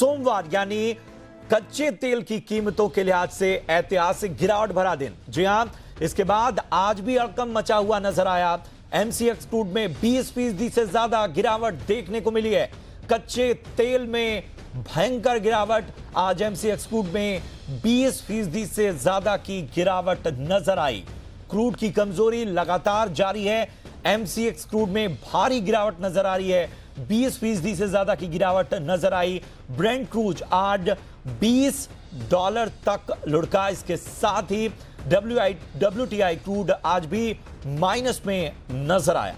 सोमवार यानी कच्चे तेल की कीमतों के लिहाज से ऐतिहासिक गिरावट भरा दिन। जी हां, इसके बाद आज भी अड़कम मचा हुआ नजर आया। एमसीएक्स क्रूड में 20% से ज्यादा गिरावट देखने को मिली है। कच्चे तेल में भयंकर गिरावट। आज एमसीएक्स क्रूड में 20% से ज्यादा की गिरावट नजर आई। क्रूड की कमजोरी लगातार जारी है। एमसीएक्स क्रूड में भारी गिरावट नजर आ रही है। 20% से ज्यादा की गिरावट नजर आई। ब्रेंट क्रूज आज $20 तक लुढ़का। इसके साथ ही WTI क्रूड आज भी माइनस में नजर आया।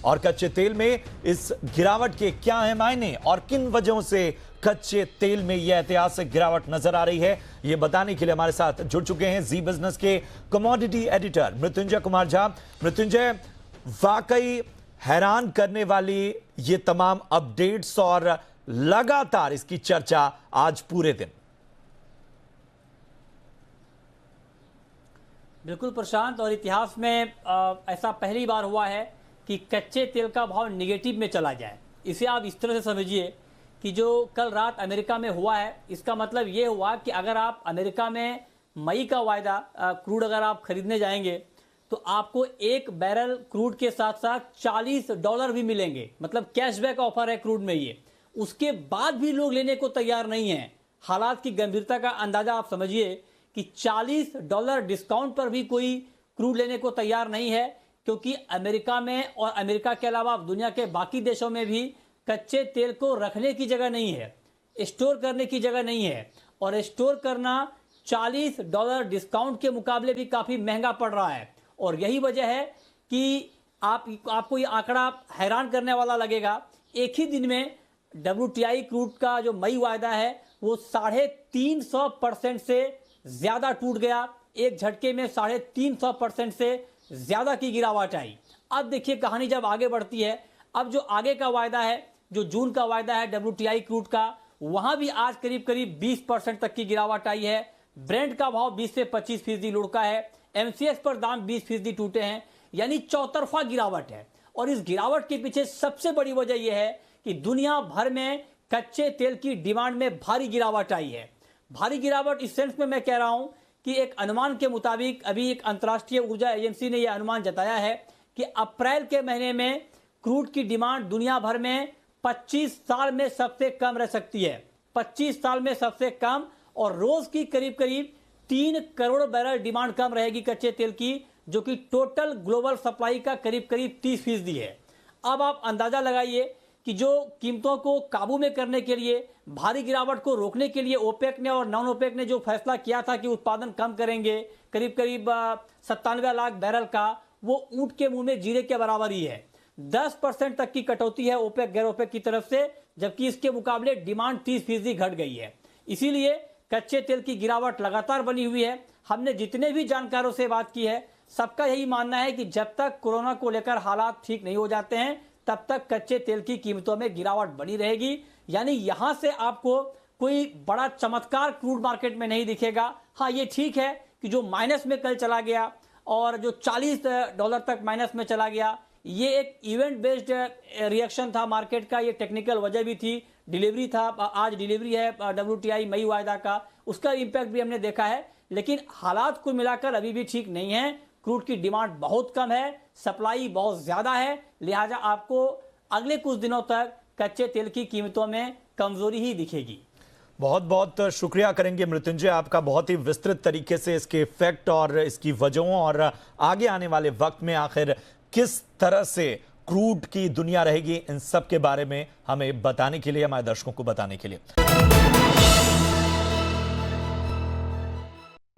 और कच्चे तेल में इस गिरावट के क्या है मायने और किन वजहों से कच्चे तेल में यह ऐतिहासिक गिरावट नजर आ रही है, यह बताने के लिए हमारे साथ जुड़ चुके हैं जी बिजनेस के कमोडिटी एडिटर मृत्युंजय कुमार झा। मृत्युंजय, वाकई हैरान करने वाली ये तमाम अपडेट्स और लगातार इसकी चर्चा आज पूरे दिन। बिल्कुल प्रशांत, और इतिहास में ऐसा पहली बार हुआ है कि कच्चे तेल का भाव निगेटिव में चला जाए। इसे आप इस तरह से समझिए कि जो कल रात अमेरिका में हुआ है, इसका मतलब ये हुआ कि अगर आप अमेरिका में मई का वायदा क्रूड अगर आप खरीदने जाएंगे तो आपको एक बैरल क्रूड के साथ साथ $40 भी मिलेंगे। मतलब कैशबैक ऑफर है क्रूड में ये। उसके बाद भी लोग लेने को तैयार नहीं हैं। हालात की गंभीरता का अंदाजा आप समझिए कि $40 डिस्काउंट पर भी कोई क्रूड लेने को तैयार नहीं है, क्योंकि अमेरिका में और अमेरिका के अलावा दुनिया के बाकी देशों में भी कच्चे तेल को रखने की जगह नहीं है, स्टोर करने की जगह नहीं है। और स्टोर करना $40 डिस्काउंट के मुकाबले भी काफी महंगा पड़ रहा है। और यही वजह है कि आपको ये आंकड़ा हैरान करने वाला लगेगा। एक ही दिन में WTI क्रूड का जो मई वायदा है वो 350% से ज्यादा टूट गया। एक झटके में 350% से ज्यादा की गिरावट आई। अब देखिए कहानी जब आगे बढ़ती है, अब जो आगे का वायदा है, जो जून का वायदा है WTI क्रूड का, वहां भी आज करीब करीब 20% तक की गिरावट आई है। ब्रेंट का भाव 20 से 25% लुढ़का है। एमसीएक्स पर दाम 20% टूटे हैं, यानी चौतरफा गिरावट है। और इस गिरावट के पीछे सबसे बड़ी वजह यह है कि दुनिया भर में कच्चे तेल की डिमांड में भारी गिरावट आई है। भारी गिरावट इस सेंस में मैं कह रहा हूं कि एक अनुमान के मुताबिक अभी एक अंतर्राष्ट्रीय ऊर्जा एजेंसी ने यह अनुमान जताया है कि अप्रैल के महीने में क्रूड की डिमांड दुनिया भर में 25 साल में सबसे कम रह सकती है। 25 साल में सबसे कम। और रोज की करीब करीब 3 करोड़ बैरल डिमांड कम रहेगी कच्चे तेल की, जो कि टोटल ग्लोबल सप्लाई का करीब करीब 30% है। अब आप अंदाजा लगाइए कि जो कीमतों को काबू में करने के लिए, भारी गिरावट को रोकने के लिए ओपेक ने और नॉन ओपेक ने जो फैसला किया था कि उत्पादन कम करेंगे करीब करीब 97 लाख बैरल का, वो ऊंट के मुंह में जीरे के बराबर ही है। 10% तक की कटौती है ओपेक गैर ओपेक की तरफ से, जबकि इसके मुकाबले डिमांड 30% घट गई है। इसीलिए कच्चे तेल की गिरावट लगातार बनी हुई है। हमने जितने भी जानकारों से बात की है, सबका यही मानना है कि जब तक कोरोना को लेकर हालात ठीक नहीं हो जाते हैं, तब तक कच्चे तेल की कीमतों में गिरावट बनी रहेगी। यानी यहां से आपको कोई बड़ा चमत्कार क्रूड मार्केट में नहीं दिखेगा। हाँ, ये ठीक है कि जो माइनस में कल चला गया और जो $40 तक माइनस में चला गया, ये एक इवेंट बेस्ड रिएक्शन था मार्केट का। ये टेक्निकल वजह भी थी, डिलीवरी था। आज डिलीवरी है WTI मई वायदा का, उसका इंपैक्ट भी हमने देखा है। लेकिन हालात को मिलाकर अभी भी ठीक नहीं है। क्रूड की डिमांड बहुत कम है, सप्लाई बहुत ज्यादा है। लिहाजा आपको अगले कुछ दिनों तक कच्चे तेल की कीमतों में कमजोरी ही दिखेगी। बहुत बहुत शुक्रिया करेंगे मृत्युंजय आपका, बहुत ही विस्तृत तरीके से इसके इफेक्ट और इसकी वजहों और आगे आने वाले वक्त में आखिर किस तरह से क्रूड की दुनिया रहेगी, इन सब के बारे में हमें बताने के लिए, हमारे दर्शकों को बताने के लिए।